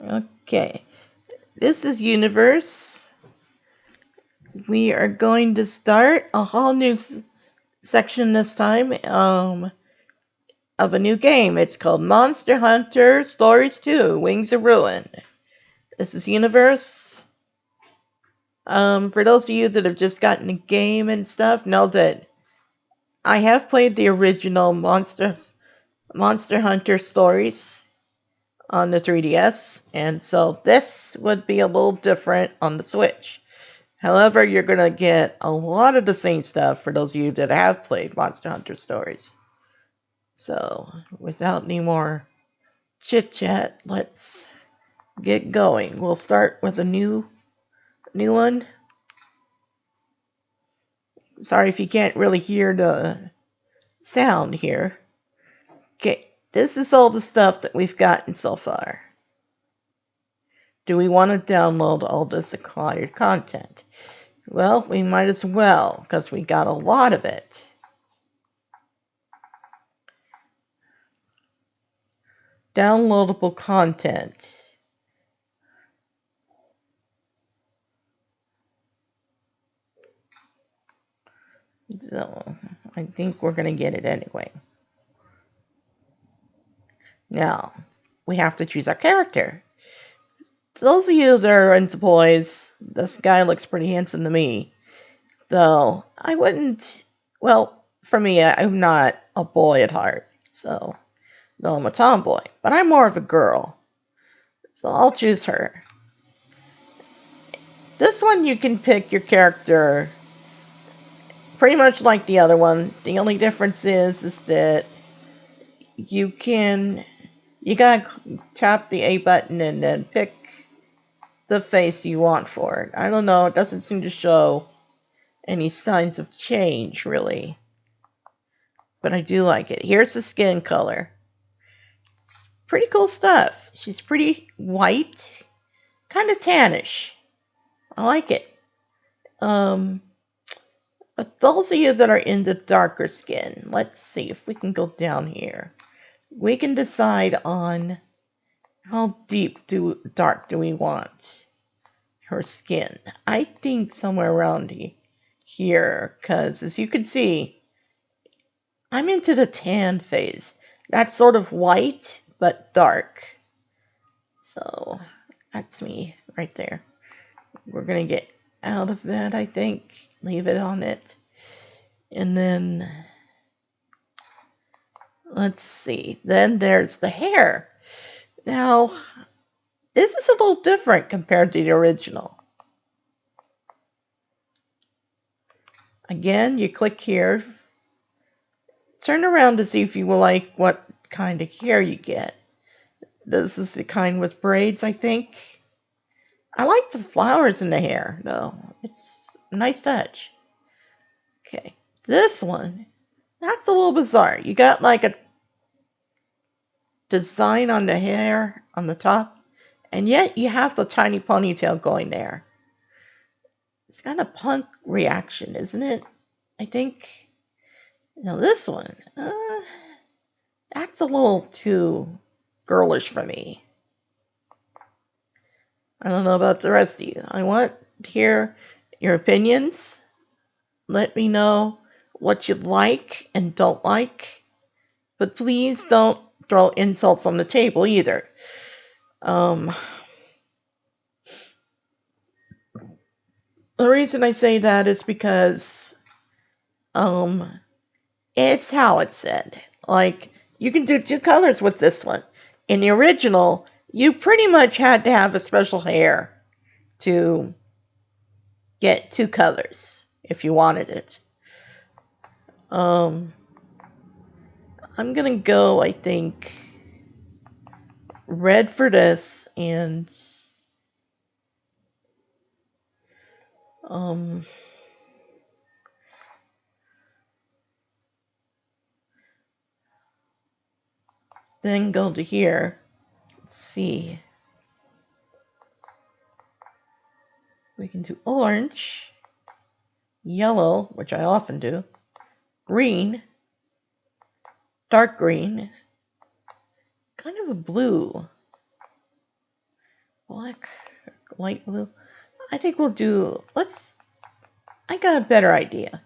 Okay, this is Universe. We are going to start a whole new section this time of a new game. It's called Monster Hunter Stories 2 Wings of Ruin. This is Universe. For those of you that have just gotten the game and stuff, know that I have played the original Monster Hunter Stories on the 3DS, and so this would be a little different on the Switch. However, you're going to get a lot of the same stuff for those of you that have played Monster Hunter Stories. So, without any more chit chat, let's get going. We'll start with a new one. Sorry if you can't really hear the sound here. Okay, this is all the stuff that we've gotten so far. Do we want to download all this acquired content? Well, we might as well, because we got a lot of it. Downloadable content. So, I think we're going to get it anyway. Now, we have to choose our character. To those of you that are into boys, this guy looks pretty handsome to me. Though, I wouldn't... Well, for me, I'm not a boy at heart. So, though I'm a tomboy. But I'm more of a girl. So I'll choose her. This one you can pick your character pretty much like the other one. The only difference is that you gotta tap the A button and then pick the face you want for it. I don't know, it doesn't seem to show any signs of change, really. But I do like it. Here's the skin color. It's pretty cool stuff. She's pretty white, kind of tannish. I like it. But those of you that are into darker skin, let's see if we can go down here. We can decide on how dark do we want her skin. I think somewhere around here, because as you can see, I'm into the tan phase. That's sort of white, but dark. So, that's me right there. We're going to get out of that, I think. Leave it on it. And then, let's see. Then there's the hair. Now, this is a little different compared to the original. Again, you click here. Turn around to see if you will like what kind of hair you get. This is the kind with braids, I think. I like the flowers in the hair, though. It's a nice touch. Okay, this one, that's a little bizarre. You got like a design on the hair on the top, and yet you have the tiny ponytail going there. It's kind of punk reaction, isn't it? I think. Now this one, that's a little too girlish for me. I don't know about the rest of you. I want to hear your opinions. Let me know what you like and don't like. But please don't throw insults on the table either. The reason I say that is because it's how it's said. Like, you can do two colors with this one. In the original, you pretty much had to have a special hair to get two colors if you wanted it. I'm gonna go, I think, red for this, and then go to here. Let's see. We can do orange, yellow, which I often do, green, dark green, kind of a blue. Black, light blue. I think we'll do, I got a better idea.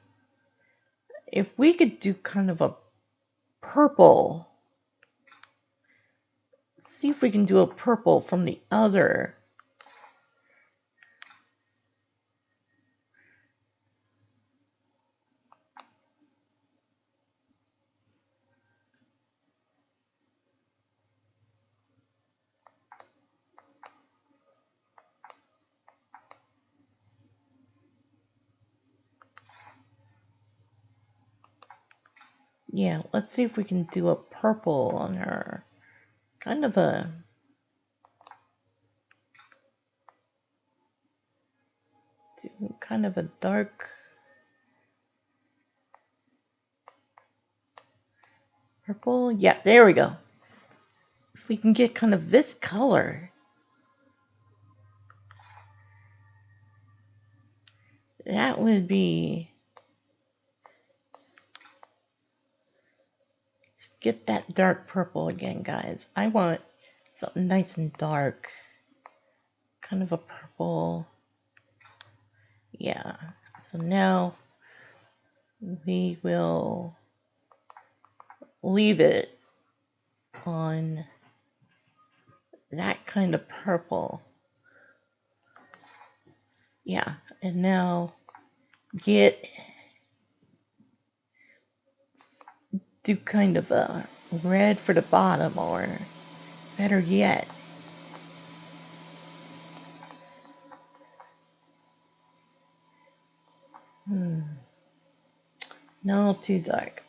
If we could do kind of a purple, see if we can do a purple from the other. Yeah, let's see if we can do a purple on her. Kind of a dark purple. Yeah, there we go. If we can get kind of this color, that would be. Let's get that dark purple again, guys. I want something nice and dark. Kind of a purple. Yeah. So now we will leave it on that kind of purple. Yeah. And now do kind of a red for the bottom, or better yet, no, too dark.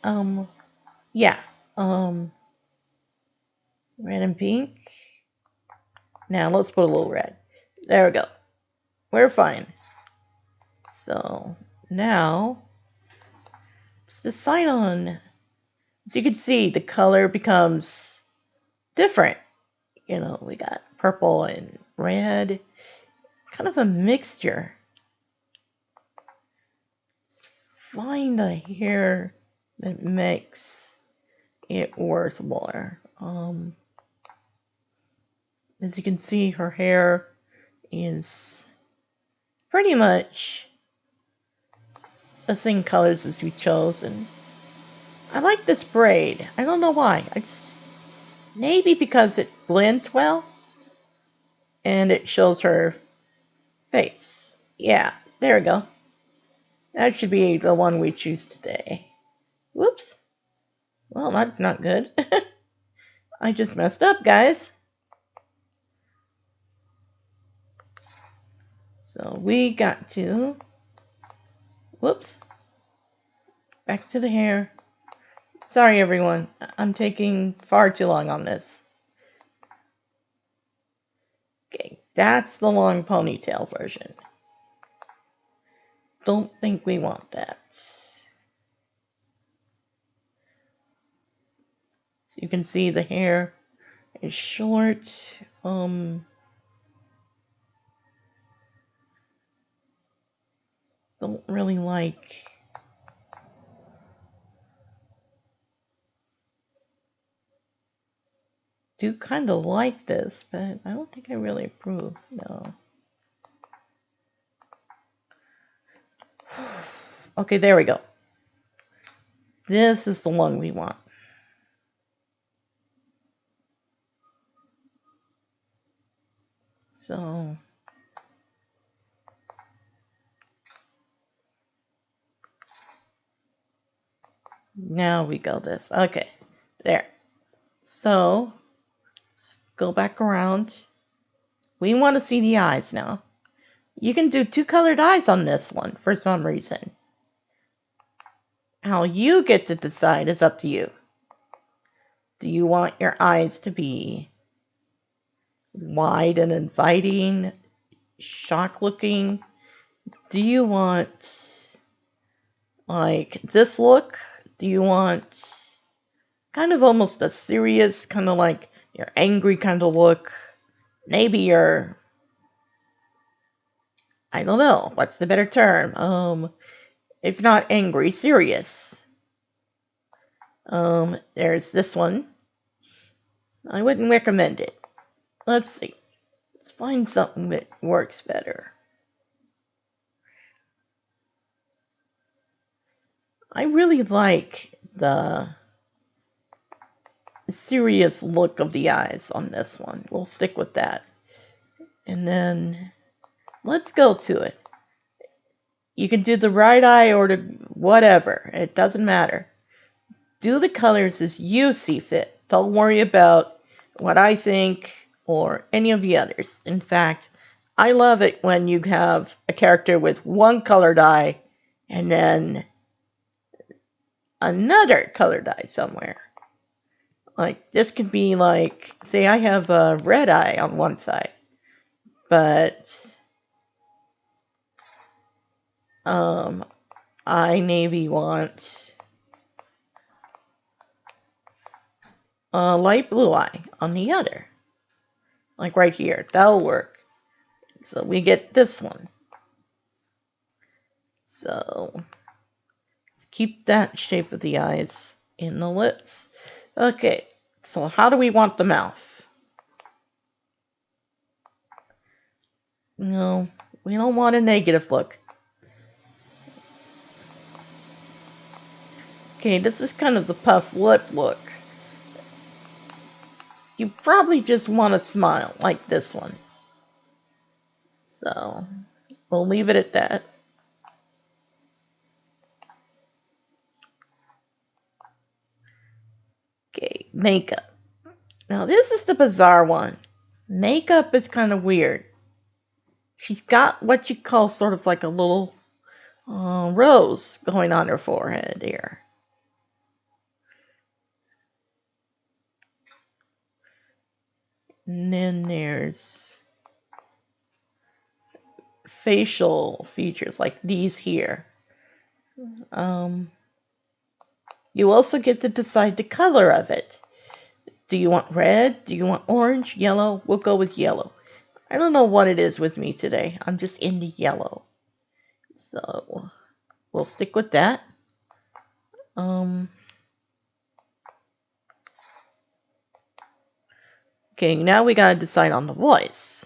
Yeah, red and pink. Now let's put a little red. There we go. We're fine. So now let's decide on. So you can see the color becomes different. You know, we got purple and red, kind of a mixture. Let's find a hair that makes it worth more. As you can see, her hair is pretty much the same colors as we chose, and I like this braid. I don't know why. Maybe because it blends well and it shows her face. Yeah, there we go. That should be the one we choose today. Whoops. Well, that's not good. I just messed up, guys. So we got to. Whoops. Back to the hair. Sorry, everyone. I'm taking far too long on this. Okay, that's the long ponytail version. Don't think we want that. So you can see the hair is short. Don't really like. Do kind of like this, but I don't think I really approve. No. Okay, there we go. This is the one we want. So now we go this. Okay, there. So let's go back around. We want to see the eyes now. You can do two colored eyes on this one for some reason. How you get to decide is up to you. Do you want your eyes to be wide and inviting, shock looking? Do you want like this look? Do you want kind of almost a serious, kind of like your angry kind of look? Maybe you're, I don't know, what's the better term? If not angry, serious. There's this one. I wouldn't recommend it. Let's see. Let's find something that works better. I really like the serious look of the eyes on this one. We'll stick with that. And then let's go to it. You can do the right eye or the whatever. It doesn't matter. Do the colors as you see fit. Don't worry about what I think or any of the others. In fact, I love it when you have a character with one colored eye and then another colored eye somewhere. Like, this could be like, say I have a red eye on one side, but I maybe want a light blue eye on the other. Like right here, that'll work. So we get this one. So let's keep that shape of the eyes in the lips. Okay, so how do we want the mouth? No, we don't want a negative look. Okay, this is kind of the puff lip look. You probably just want to smile like this one. So we'll leave it at that. Okay, makeup. Now this is the bizarre one. Makeup is kind of weird. She's got what you call sort of like a little rose going on her forehead here. And then there's facial features like these here. You also get to decide the color of it. Do you want red? Do you want orange? Yellow? We'll go with yellow. I don't know what it is with me today. I'm just into yellow. So we'll stick with that. Okay, now we gotta decide on the voice.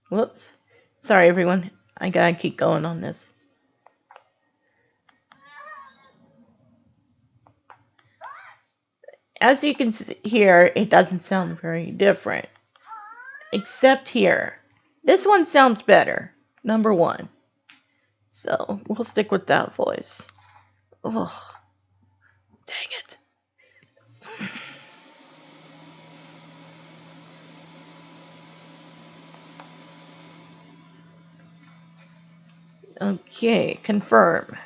Whoops. Sorry, everyone. I gotta keep going on this. As you can hear, it doesn't sound very different. Except here. This one sounds better. Number one. So, we'll stick with that voice. Oh, dang it. Okay, confirm.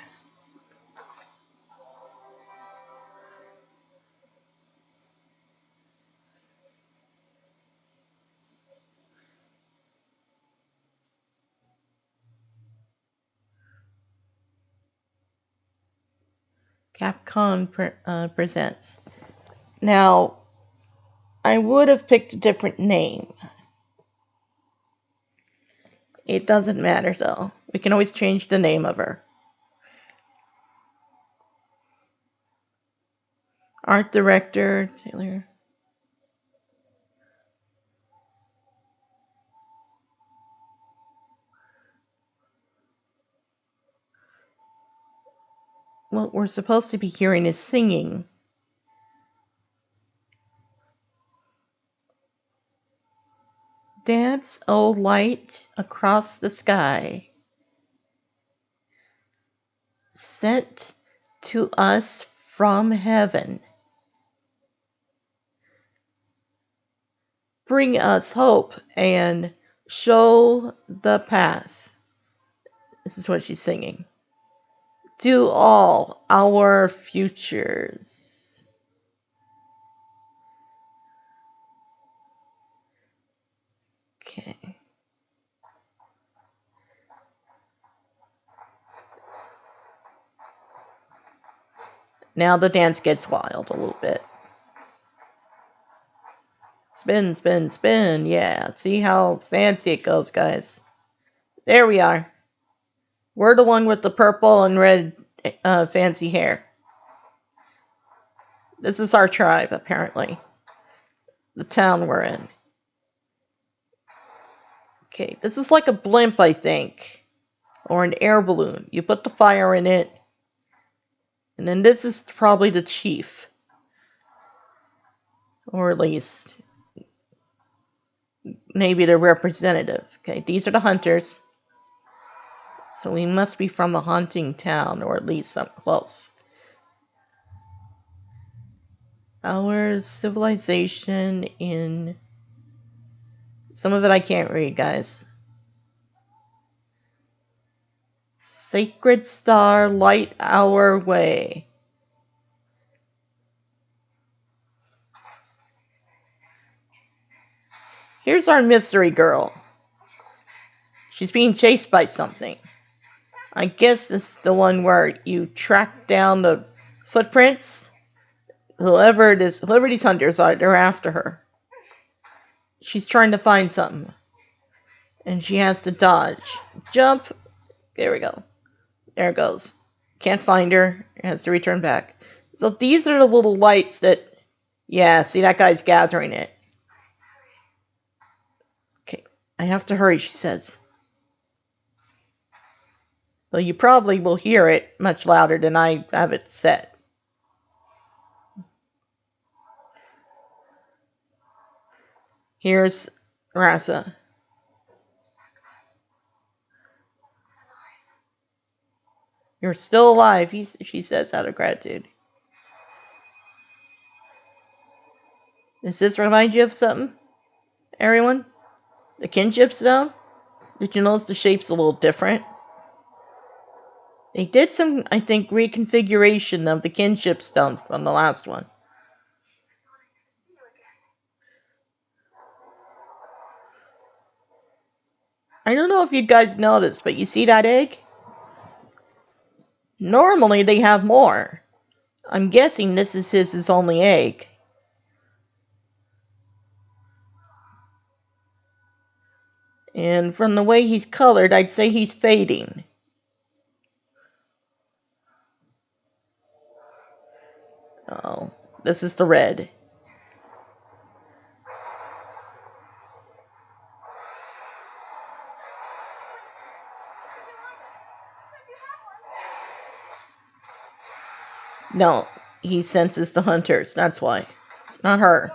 Capcom presents. Now, I would have picked a different name. It doesn't matter though. We can always change the name of her. Art director, Taylor. What we're supposed to be hearing is singing. Dance, oh light, across the sky. Sent to us from heaven. Bring us hope and show the path. This is what she's singing. To all our futures. Okay. Now the dance gets wild a little bit. Spin, spin, spin. Yeah, see how fancy it goes, guys. There we are. We're the one with the purple and red fancy hair. This is our tribe, apparently. The town we're in. Okay, this is like a blimp, I think. Or an air balloon. You put the fire in it. And then this is probably the chief. Or at least maybe the representative. Okay, these are the hunters. So we must be from a hunting town, or at least something close. Our civilization in... Some of it I can't read, guys. Sacred Star, light our way. Here's our mystery girl. She's being chased by something. I guess this is the one where you track down the footprints. Whoever it is, whoever these hunters are, they're after her. She's trying to find something. And she has to dodge. Jump. There we go. There it goes. Can't find her. Has to return back. So these are the little lights that... Yeah, see, that guy's gathering it. Okay, I have to hurry, she says. So you probably will hear it much louder than I have it set. Here's Rasa. You're still alive, she says out of gratitude. Does this remind you of something, everyone? The kinship stone? Did you notice the shape's a little different? They did some, I think, reconfiguration of the kinship stone from the last one. I don't know if you guys noticed, but you see that egg? Normally they have more. I'm guessing this is his only egg. And from the way he's colored, I'd say he's fading. Oh, this is the red. No, he senses the hunters, that's why. It's not her.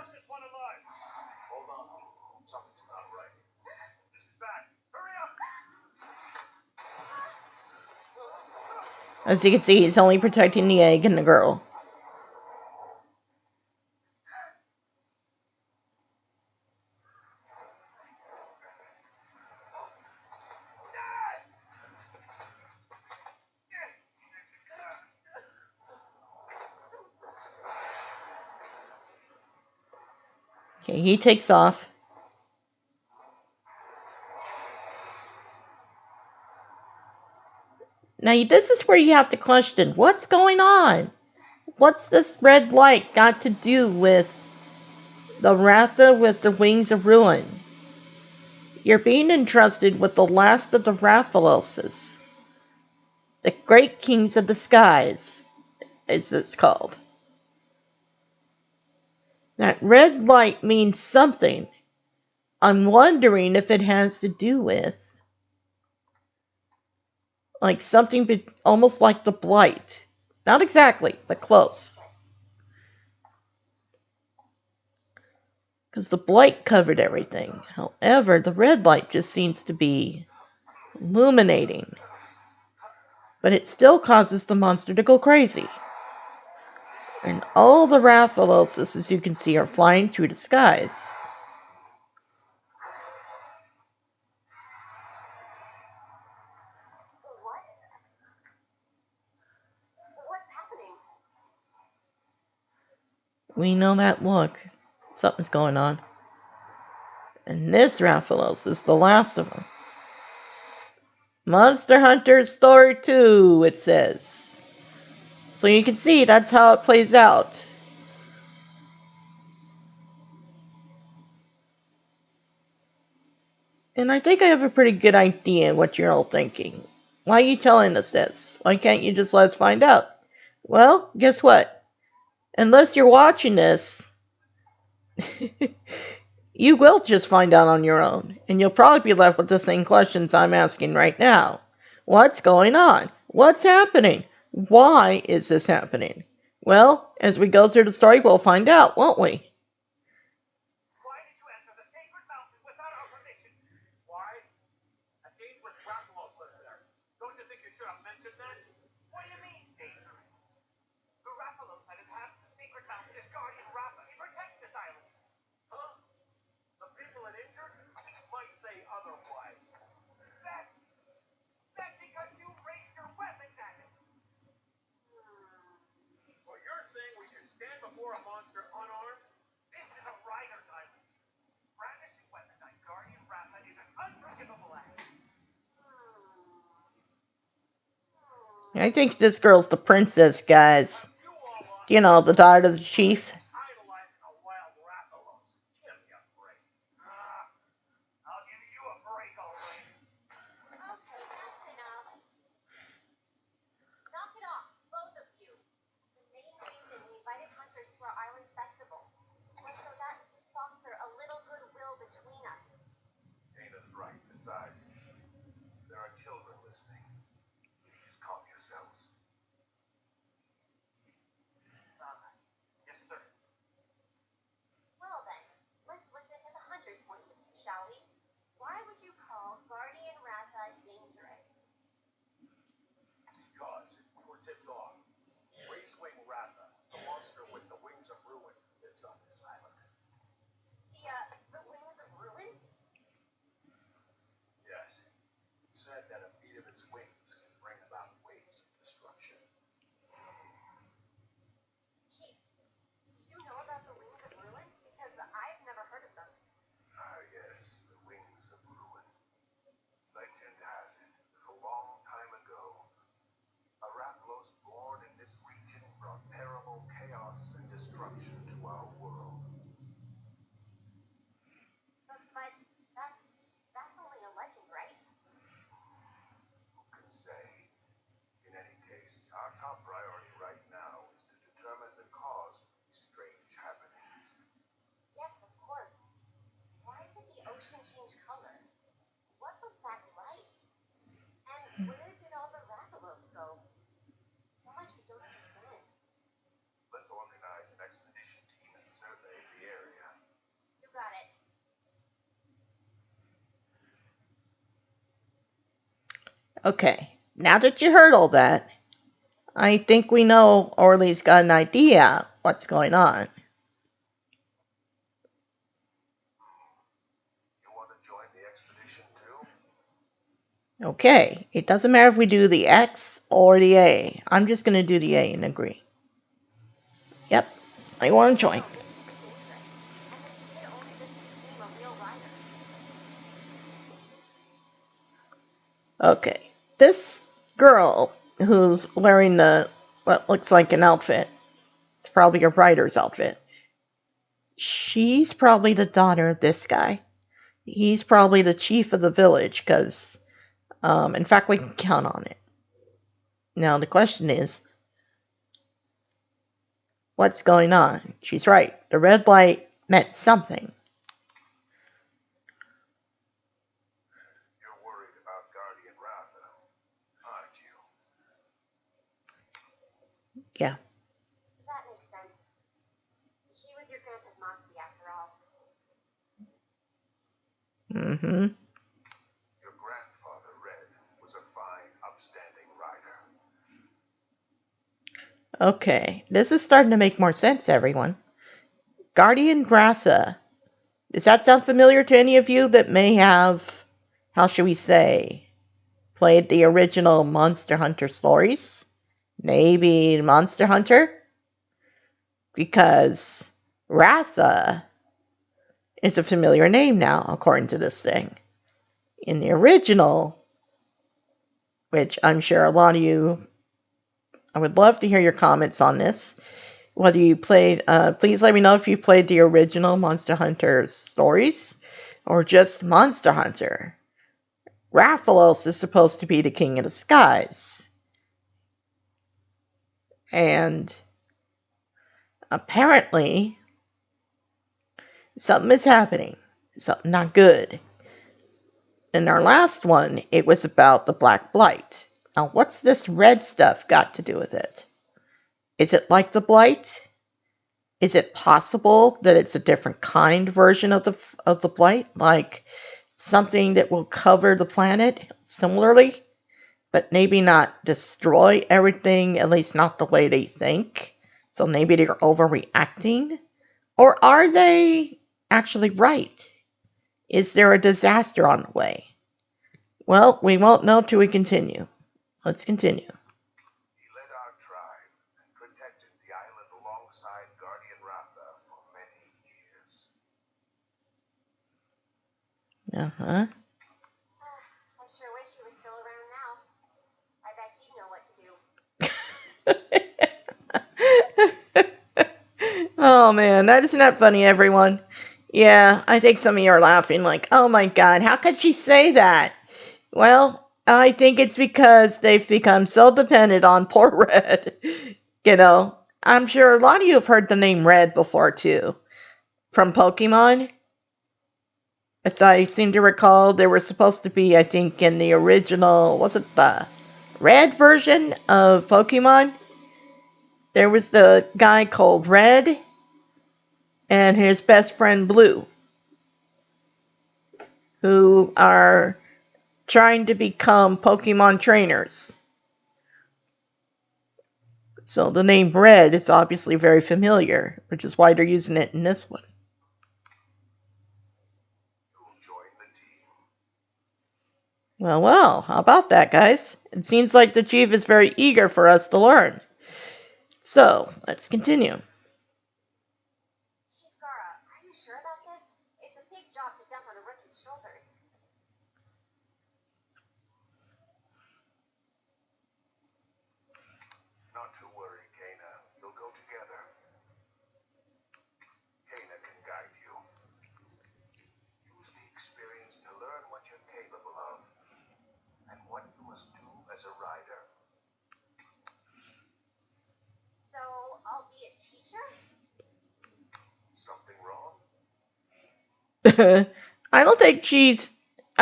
As you can see, he's only protecting the egg and the girl. Okay, he takes off. Now, this is where you have to question, what's going on? What's this red light got to do with the Ratha with the wings of ruin? You're being entrusted with the last of the Rathaloses. The great kings of the skies, as it's called. That red light means something. I'm wondering if it has to do with... like something almost like the blight. Not exactly, but close. Because the blight covered everything. However, the red light just seems to be illuminating. But it still causes the monster to go crazy. And all the Rathaloses, as you can see, are flying through the skies. We know that look. Something's going on. And this Rathalos is the last of them. Monster Hunter Story 2, it says. So you can see that's how it plays out. And I think I have a pretty good idea what you're all thinking. Why are you telling us this? Why can't you just let us find out? Well, guess what? Unless you're watching this, you will just find out on your own, and you'll probably be left with the same questions I'm asking right now. What's going on? What's happening? Why is this happening? Well, as we go through the story, we'll find out, won't we? Why did you enter the sacred mountain without our permission? Why? A dangerous Rathalos lives there. Don't you think you should have mentioned that? What do you mean, dangerous? The Rathalos that inhabit the sacred mountain is Guardian Ratha. He protects this island. Huh? The people it injured might say otherwise. That's because you raised your weapons at him. So you're saying we should stand before a monster unarmed? This is a rider's island. Brandishing weapons on Guardian Ratha is an unforgivable act. I think this girl's the princess, guys. You know, the daughter of the chief. Idolizing a wild Rathalos. Give me a break. I'll give you a break, all right. Okay, that's enough. Knock it off, both of you. The main reason we invited hunters to our island festival was so that we could foster a little goodwill between us. Dana's right. Besides, there are children listening. Please calm yourselves. Yes, sir. Well then, let's listen to the hunter's point of view, shall we? Why would you call Guardian Ratha dangerous? Because we were tipped off. Racewing Ratha, the monster with the wings of ruin, lives on this island. The wings of ruin? Yes. It's said that a beat of its wings can bring about waves of destruction. Chief, do you know about the wings of ruin? Because I've never heard of them. Ah, yes, the wings of ruin. Legend has it, a long time ago, a Rathalos born in this region brought terrible chaos and destruction to our world. But that's only a legend, right? Who can say? In any case, our top priority right now is to determine the cause of these strange happenings. Yes, of course. Why did the ocean change color? What was that light? And where did all the Rathalos go? So much we don't understand. Let's organize an expedition team and survey the area. You got it. Okay, now that you heard all that, I think we know, or at least got an idea, what's going on. You want to join the expedition too? Okay, it doesn't matter if we do the X or the A. I'm just going to do the A and agree. Yep, I want to join. This is dangerous. And this kid only just became a real rider. Okay, this girl who's wearing what looks like an outfit, it's probably a rider's outfit. She's probably the daughter of this guy. He's probably the chief of the village, because, in fact, we can count on it. Now, the question is, what's going on? She's right. The red light meant something. You're worried about Guardian Ratha, aren't you? Yeah. That makes sense. He was your grandpa's Moxie after all. Mm-hmm. Your grandfather, Red, was a fine, upstanding rider. Okay, this is starting to make more sense, everyone. Guardian Ratha. Does that sound familiar to any of you that may have, how should we say, played the original Monster Hunter stories? Maybe Monster Hunter? Because Ratha is a familiar name now, according to this thing. In the original, which I'm sure a lot of you, I would love to hear your comments on this. Whether you played, please let me know if you played the original Monster Hunter stories or just Monster Hunter. Rathalos is supposed to be the king of the skies. And apparently, something is happening. Something not good. In our last one, it was about the Black Blight. Now, what's this red stuff got to do with it? Is it like the Blight? Is it possible that it's a different kind version of the Blight? Like something that will cover the planet similarly, but maybe not destroy everything, at least not the way they think. So maybe they're overreacting. Or are they actually right? Is there a disaster on the way? Well, we won't know till we continue. Let's continue. He led our tribe and protected the island alongside Guardian Ratha for many years. Uh-huh. I sure wish he was still around now. I bet he'd know what to do. Oh man, that isn't that funny, everyone. Yeah, I think some of you are laughing like, oh my god, how could she say that? Well, I think it's because they've become so dependent on poor Red. You know, I'm sure a lot of you have heard the name Red before too. From Pokemon. As I seem to recall, there were supposed to be, I think, in the original, was it the Red version of Pokemon? There was the guy called Red and his best friend Blue, who are trying to become Pokemon trainers. So the name Red is obviously very familiar, which is why they're using it in this one. You'll join the team. Well, how about that, guys? It seems like the chief is very eager for us to learn. So, let's continue. Chief Gara, are you sure about this? It's a big job to dump on a rookie's shoulders. Not to worry, Kana. You'll go together. Kana can guide you. Use the experience to learn what you're capable of and what you must do as a rider. So, I'll be a teacher? Something wrong? I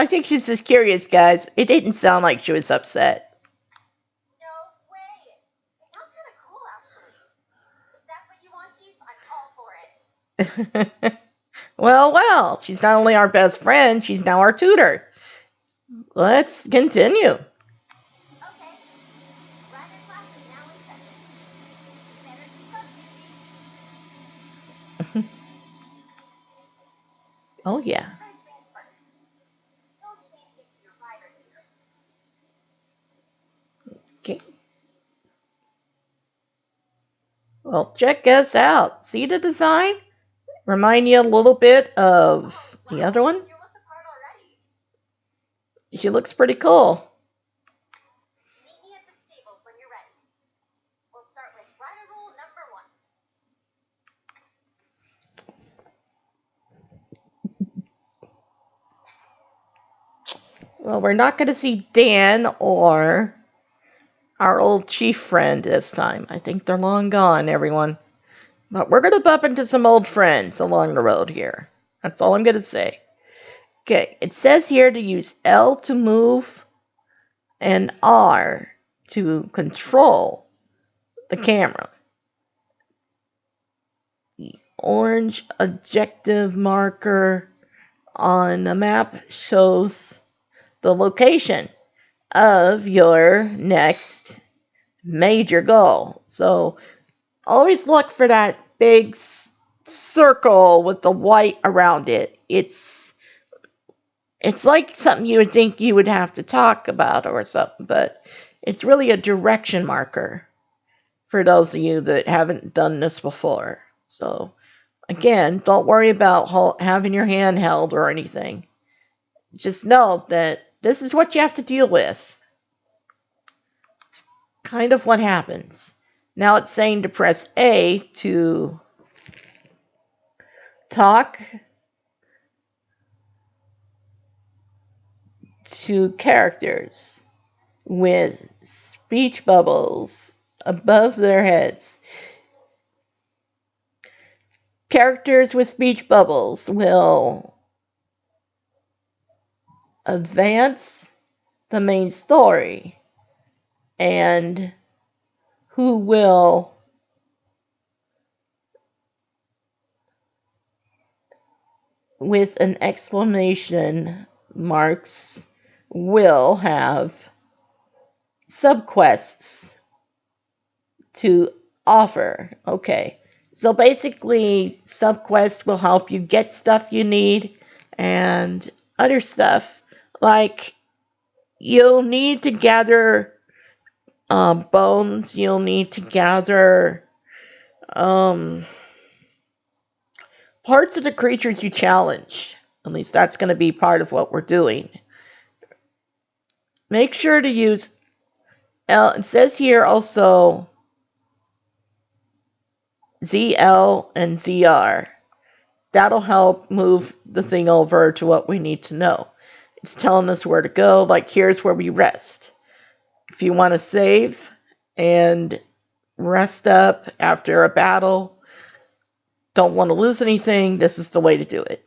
think she's just curious, guys. It didn't sound like she was upset. No way! It sounds kind of cool, actually. If that's what you want, Chief, I'm all for it. Well, she's not only our best friend, she's now our tutor. Let's continue. Okay. Rider class is now in session. Better keep up, Susie. Oh, yeah. First things first. You'll change into your rider gear. Okay. Well, check us out. See the design? Remind you a little bit of the other one? You look the part already. She looks pretty cool. Meet me at the stables when you're ready. We'll start with rider rule number 1. Well, we're not going to see Dan or our old chief friend this time. I think they're long gone, everyone. But we're going to bump into some old friends along the road here. That's all I'm going to say. Okay, it says here to use L to move and R to control the camera. The orange objective marker on the map shows the location of your next major goal. So always look for that big circle with the white around it. It's like something you would think you would have to talk about or something, but it's really a direction marker for those of you that haven't done this before. So again, don't worry about having your hand held or anything. Just know that this is what you have to deal with. It's kind of what happens. Now it's saying to press A to talk to characters with speech bubbles above their heads. Characters with speech bubbles will advance the main story, and who will with an exclamation marks will have subquests to offer. Okay, so basically subquests will help you get stuff you need and other stuff, like you'll need to gather bones, you'll need to gather parts of the creatures you challenge. At least that's going to be part of what we're doing. Make sure to use it says here also ZL and ZR. That'll help move the thing over to what we need to know. It's telling us where to go, like here's where we rest. If you want to save and rest up after a battle, don't want to lose anything, this is the way to do it.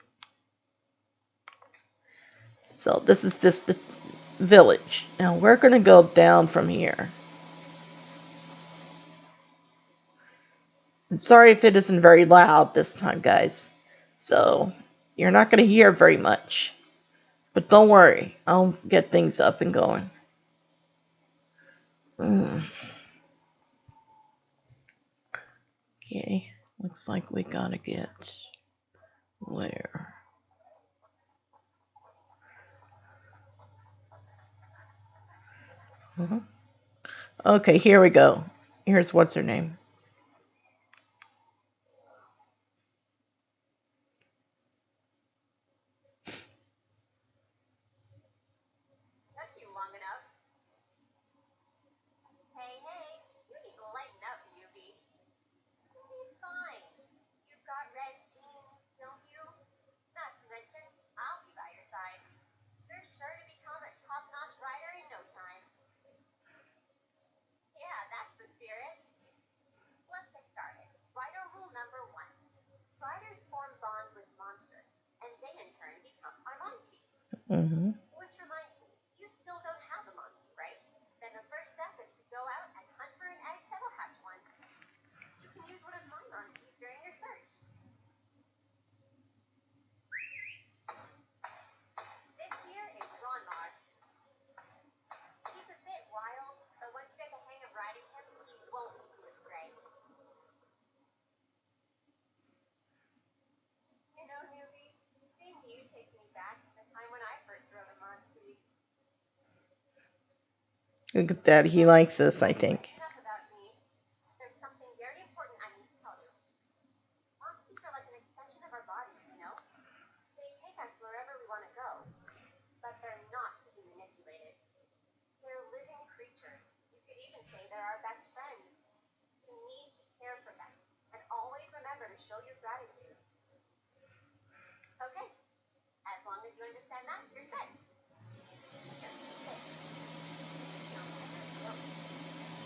So this is just the village. Now we're going to go down from here. I'm sorry if it isn't very loud this time, guys. So you're not going to hear very much. But don't worry, I'll get things up and going. Okay, looks like we gotta get where? Okay, here we go. Here's what's her name. Took you long enough. Hey, you need to lighten up, newbie. You'll be fine. You've got red jeans, don't you? Not to mention, I'll be by your side. You're sure to become a top-notch rider in no time. Yeah, that's the spirit. Let's get started. Rider rule number 1. Riders form bonds with monsters, and they in turn become our monsters. Which reminds me, you still don't have a monster, right? Then the first step is to go out and hunt for an egg that'll hatch one. You can use one of my monsters during your search. This here is Ronmar. He's a bit wild, but once you get the hang of riding him, he won't lead you astray. You know, newbie, seeing you takes me back to the time when I first rode a monster. Look at that, he likes this, I think. Enough about me. There's something very important I need to tell you. Monsters are like an extension of our bodies, you know? They take us wherever we want to go, but they're not to be manipulated. They're living creatures. You could even say they're our best friends. You need to care for them, and always remember to show your gratitude. Okay, as long as you understand that, you're set. Here, take this. Now, Peter's notes.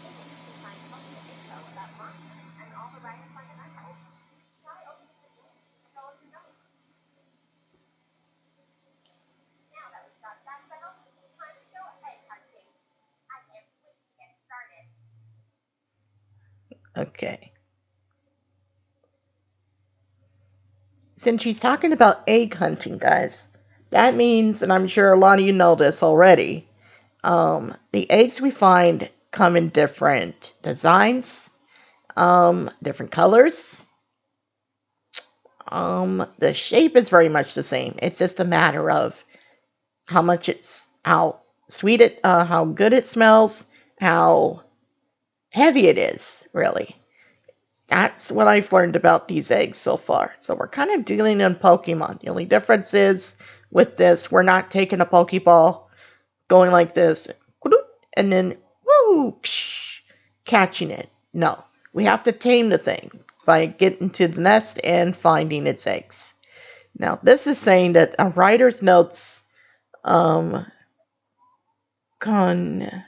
In it, you can find plenty of info about monsters and all the rider fundamentals. Try opening the book and follow your notes. Now that we've got that settled, time to go egg hunting. I can't wait to get started. Okay. Since she's talking about egg hunting, guys, that means, and I'm sure a lot of you know this already, the eggs we find come in different designs, different colors. The shape is very much the same. It's just a matter of how sweet it, how good it smells, how heavy it is, really. That's what I've learned about these eggs so far. So we're kind of dealing in Pokemon. The only difference is with this, we're not taking a Pokeball, going like this, and then woo, catching it. No, we have to tame the thing by getting to the nest and finding its eggs. Now, this is saying that a writer's notes contain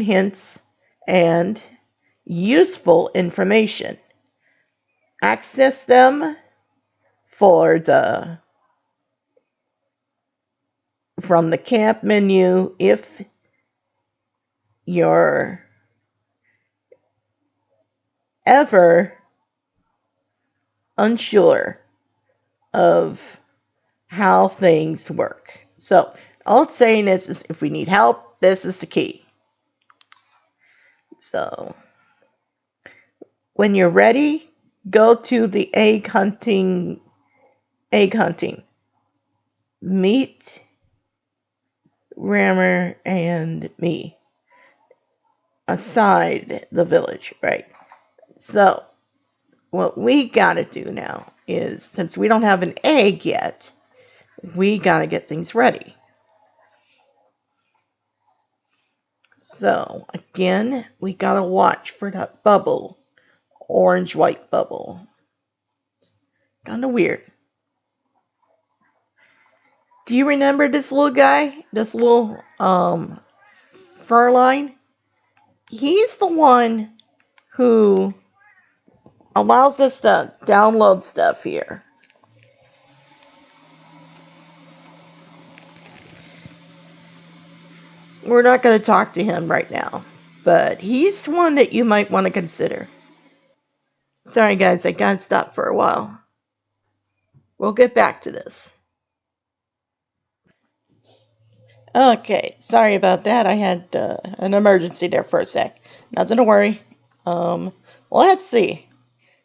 hints and useful information. Access them from the camp menu if you're ever unsure of how things work. So all it's saying is if we need help, this is the key. So when you're ready, go to the egg hunting. Meet Rammer and me aside the village, right? So what we gotta do now is, since we don't have an egg yet, we gotta get things ready. So again, we gotta watch for that bubble, orange-white bubble. Kinda weird. Do you remember this little guy? This little Furline? He's the one who allows us to download stuff here. We're not going to talk to him right now, but he's one that you might want to consider. Sorry guys, I gotta stop for a while. We'll get back to this. Okay, sorry about that. I had an emergency there for a sec. Nothing to worry. Let's see.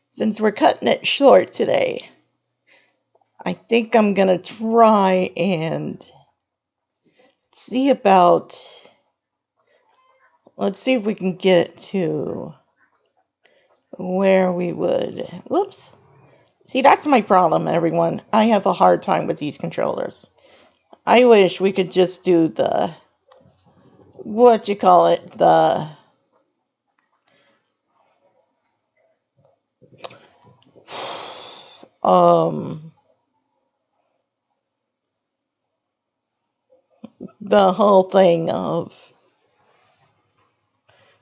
Since we're cutting it short today, I think I'm gonna try and see about. Let's see if we can get to where we would. Whoops. See, that's my problem, everyone. I have a hard time with these controllers. I wish we could just do the. What you call it? The whole thing of.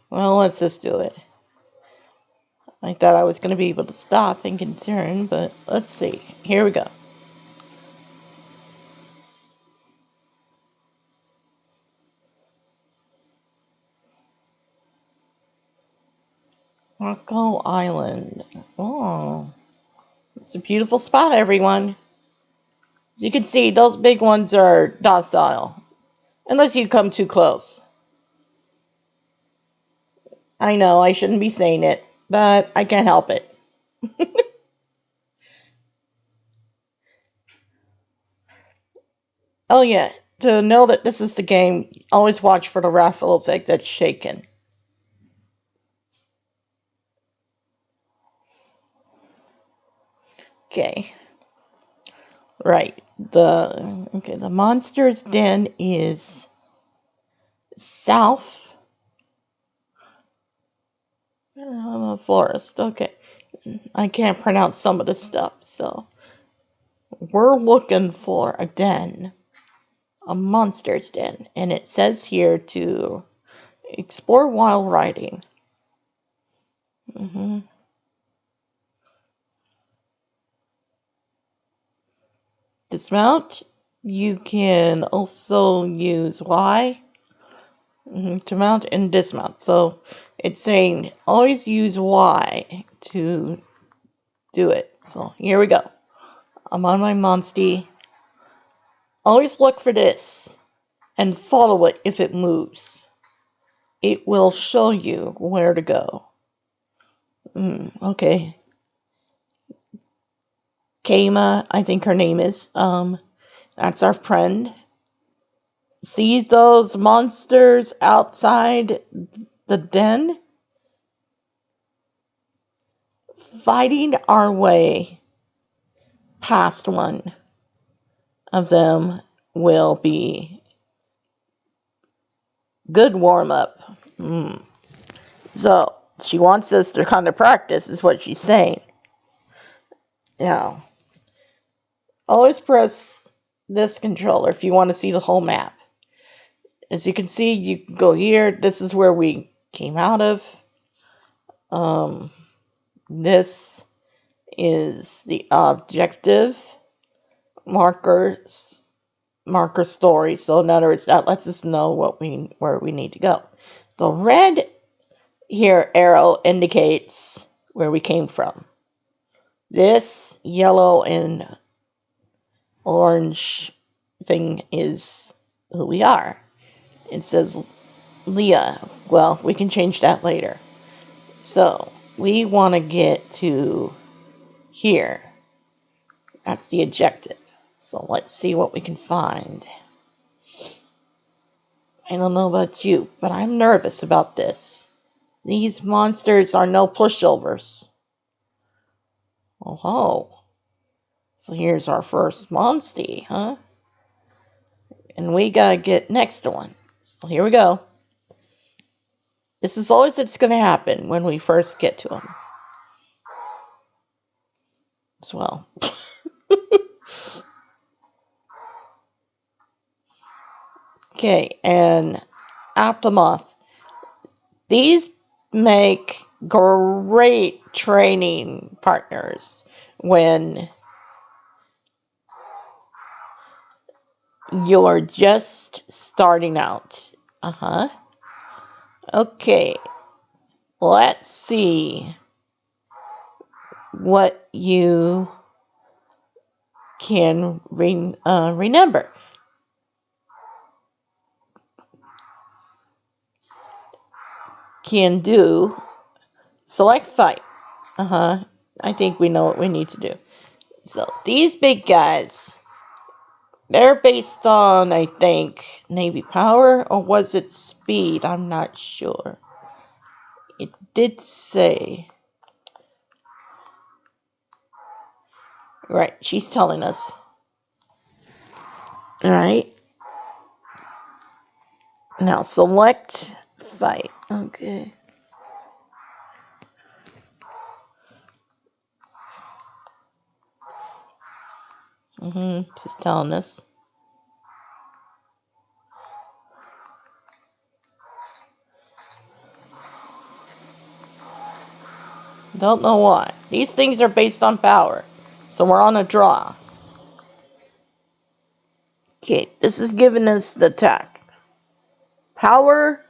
Well, let's just do it. I thought I was going to be able to stop and concern, but let's see. Here we go. Rocco Island. Oh, it's a beautiful spot, everyone. As you can see, those big ones are docile. Unless you come too close. I know, I shouldn't be saying it, but I can't help it. Oh yeah, to know that this is the game, always watch for the Raffles egg that's shaken. Okay. Right. The monster's den is south. Forest. Okay. I can't pronounce some of this stuff, so we're looking for a den. A monster's den. And it says here to explore while riding. Dismount. You can also use Y to mount and dismount. So it's saying always use Y to do it. So here we go. I'm on my Monstie. Always look for this and follow it if it moves. It will show you where to go. Okay. Kama, I think her name is. That's our friend. See those monsters outside the den? Fighting our way past one of them will be good warm-up. So, she wants us to kind of practice, is what she's saying. Now, always press this controller if you want to see the whole map. As you can see, you can go here. This is where we came out of. This is the objective marker story. So in other words, that lets us know where we need to go. The red here arrow indicates where we came from. This yellow and orange thing is who we are. It says Leah. Well, we can change that later. So we want to get to here. That's the objective. So let's see what we can find. I don't know about you, but I'm nervous about this. These monsters are no pushovers. Oh, so here's our first monstie, huh? And we gotta get next to one. So here we go. This is always what's gonna happen when we first get to them. As well. Okay, and Optimoth. These make great training partners when you're just starting out. Okay, let's see what you can remember. Can do select fight. I think we know what we need to do. So these big guys, they're based on, I think, Navy power, or was it speed? I'm not sure. It did say. Right, she's telling us. Alright. Now select fight. Okay. She's telling us. Don't know why. These things are based on power. So we're on a draw. Okay, this is giving us the attack. Power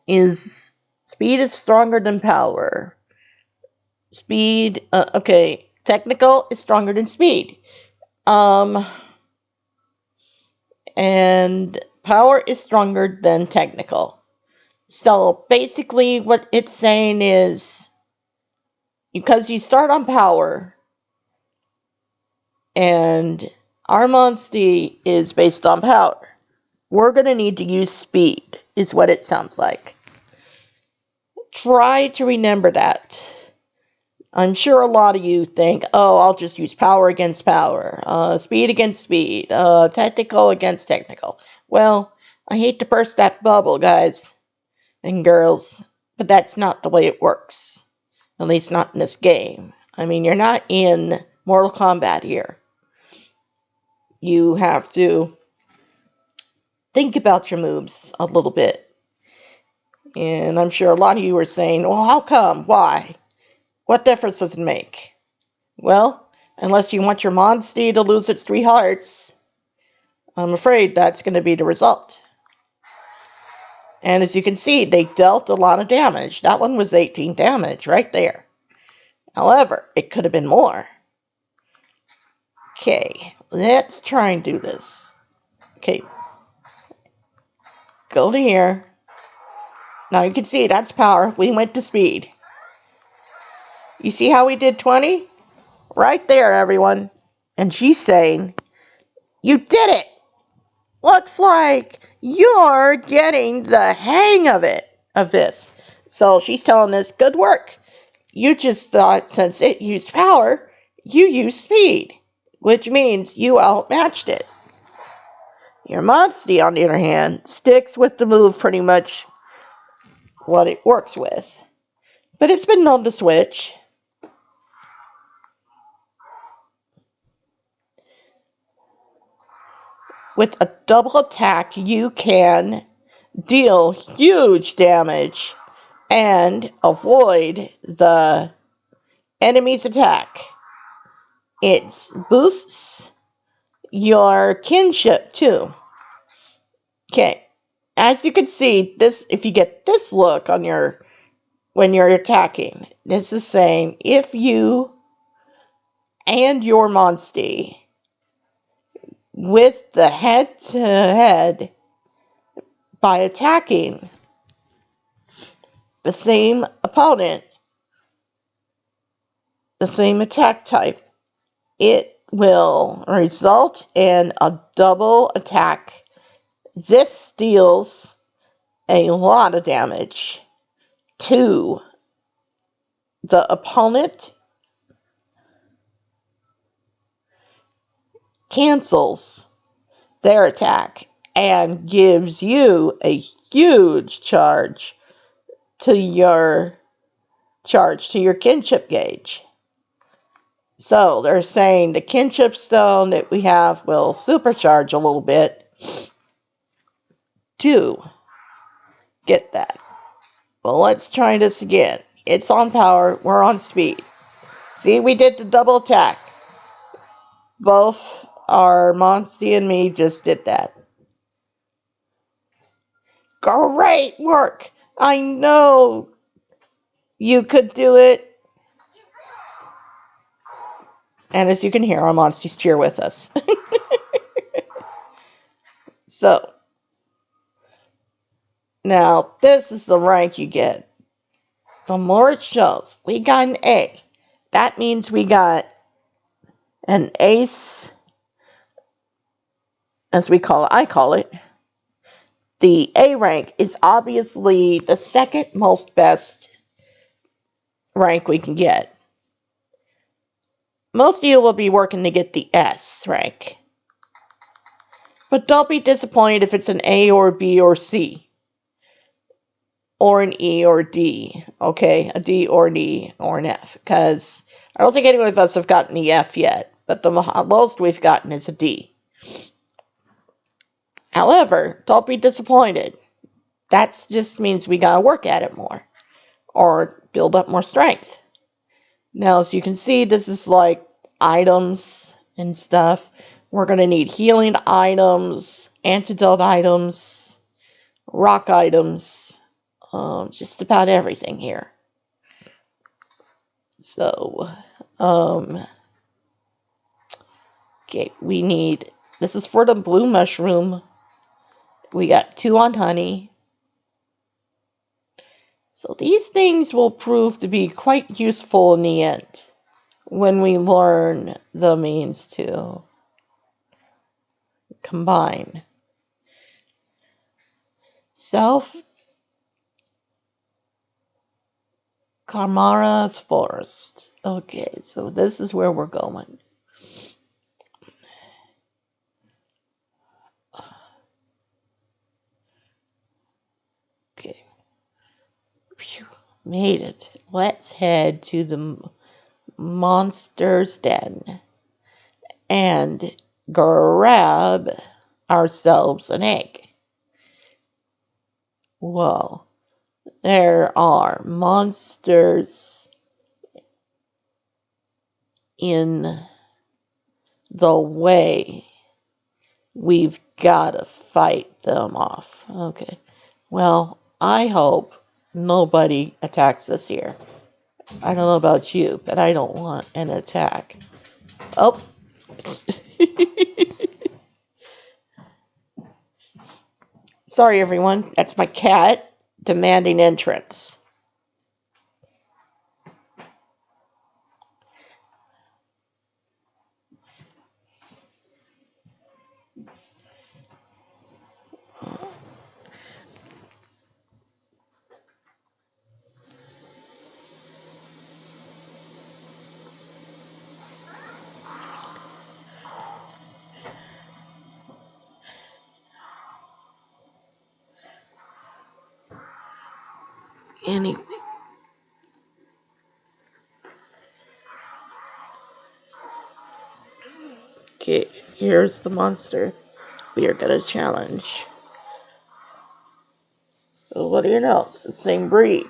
is... Speed is stronger than power. Speed... okay, technical is stronger than speed. And power is stronger than technical. So basically what it's saying is, because you start on power, and our monstie is based on power, we're going to need to use speed, is what it sounds like. Try to remember that. I'm sure a lot of you think, oh, I'll just use power against power, speed against speed, technical against technical. Well, I hate to burst that bubble, guys and girls, but that's not the way it works. At least not in this game. I mean, you're not in Mortal Kombat here. You have to think about your moves a little bit. And I'm sure a lot of you are saying, well, how come? Why? What difference does it make? Well, unless you want your monstie to lose its 3 hearts, I'm afraid that's going to be the result. And as you can see, they dealt a lot of damage. That one was 18 damage right there. However, it could have been more. Okay, let's try and do this. Okay. Go to here. Now you can see that's power. We went to speed. You see how we did 20? Right there, everyone. And she's saying, you did it! Looks like you're getting the hang of this. So she's telling us, good work. You just thought since it used power, you used speed, which means you outmatched it. Your monstie, on the other hand, sticks with the move pretty much what it works with. But it's been known to switch. with a double attack, you can deal huge damage and avoid the enemy's attack. It boosts your kinship too. Okay, as you can see, this if you get this look on your when you're attacking, this is saying if you and your monstie with the head-to-head by attacking the same opponent, the same attack type, it will result in a double attack. This deals a lot of damage to the opponent, cancels their attack, and gives you a huge charge to your kinship gauge. So they're saying the kinship stone that we have will supercharge a little bit to get that. Well, let's try this again. It's on power, we're on speed. See, we did the double attack. Both our Monstie and me just did that. Great work! I know you could do it. And as you can hear, our Monsties cheer with us. So, now this is the rank you get. The more it shows, we got an A. That means we got an ace, as I call it. The A rank is obviously the second most best rank we can get. Most of you will be working to get the S rank. But don't be disappointed if it's an A or B or C. Or an E or D. Okay, a D or an E or an F. Because I don't think any of us have gotten the F yet. But the lowest we've gotten is a D. However, don't be disappointed. That just means we gotta work at it more. Or build up more strength. Now, as you can see, this is like items and stuff. We're going to need healing items, antidote items, rock items, just about everything here. So, okay, we need, this is for the blue mushroom. We got 2 on honey. So these things will prove to be quite useful in the end when we learn the means to combine. Kamara's Forest. Okay, so this is where we're going. Okay. Phew, made it. Let's head to the monster's den and grab ourselves an egg. Whoa. There are monsters in the way. We've got to fight them off. Okay. Well, I hope nobody attacks us here. I don't know about you, but I don't want an attack. Oh. Sorry, everyone. That's my cat demanding entrance. Anyway. Okay, here's the monster. we are gonna challenge. So what do you know? It's the same breed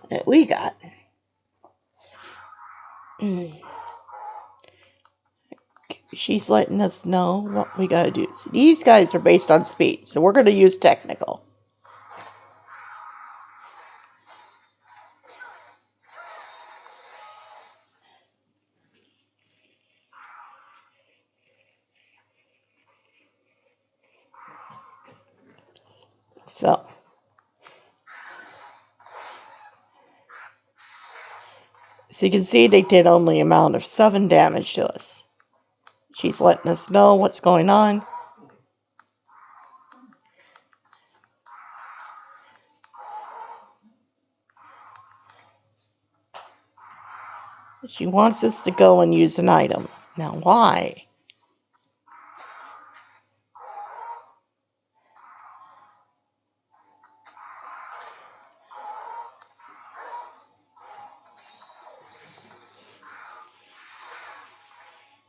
that we got. She's letting us know what we gotta do. So these guys are based on speed, so we're gonna use technical. So you can see they did only amount of 7 damage to us. She's letting us know what's going on. She wants us to go and use an item. Now why?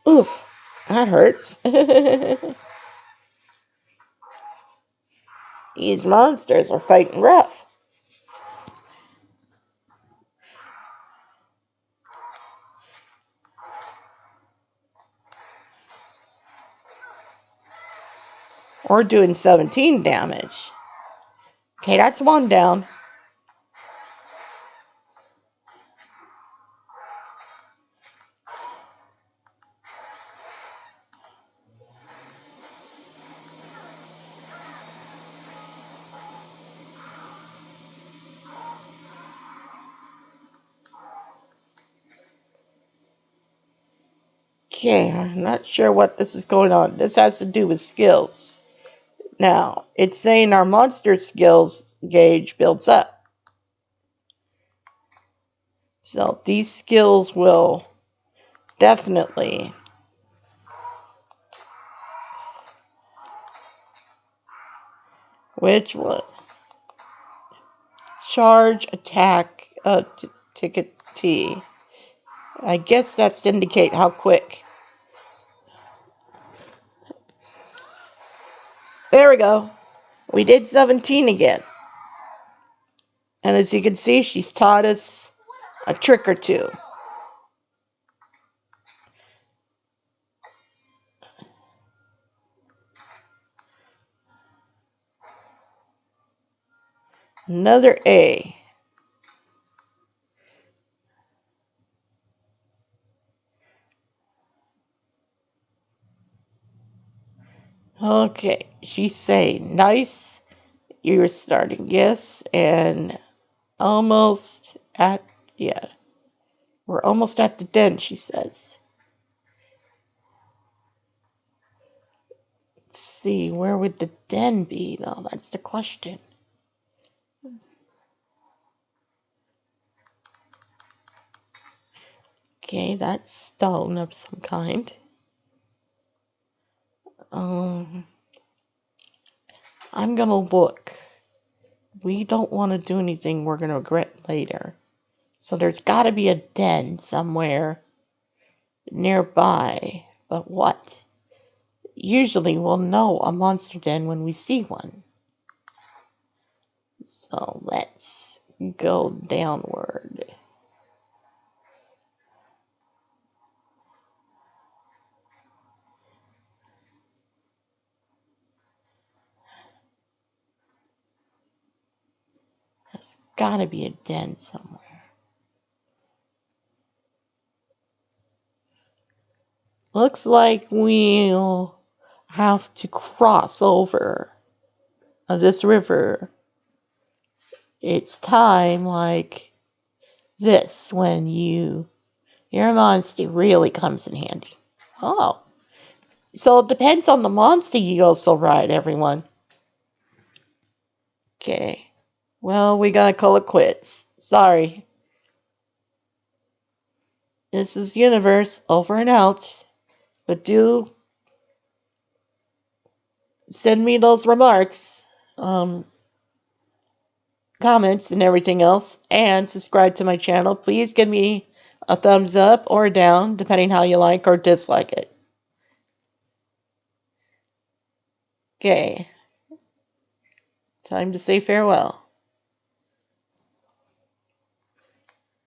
Oof, that hurts. These monsters are fighting rough. We're doing 17 damage. Okay, that's 1 down. Okay, I'm not sure what this is going on. This has to do with skills. Now, it's saying our monster skills gauge builds up. So these skills will definitely which one? Charge, attack, ticket T. I guess that's to indicate how quick. There we go. We did 17 again. And as you can see, she's taught us a trick or two. Another A. Okay, she's saying, nice, you're starting, yes, and almost at, yeah, we're almost at the den, she says. Let's see, where would the den be, though? That's the question. Okay, that's stone of some kind. I'm gonna look. We don't want to do anything we're gonna regret later. So there's gotta be a den somewhere nearby. But what? Usually we'll know a monster den when we see one. So let's go downward. There's gotta be a den somewhere. Looks like we'll have to cross over this river. It's time like this when your monster really comes in handy. Oh. So it depends on the monster you also ride, everyone. Okay. Well, we gotta call it quits. Sorry. This is Universe, over and out. But do send me those remarks, comments, and everything else. And subscribe to my channel. Please give me a thumbs up or down, depending how you like or dislike it. Okay. Time to say farewell.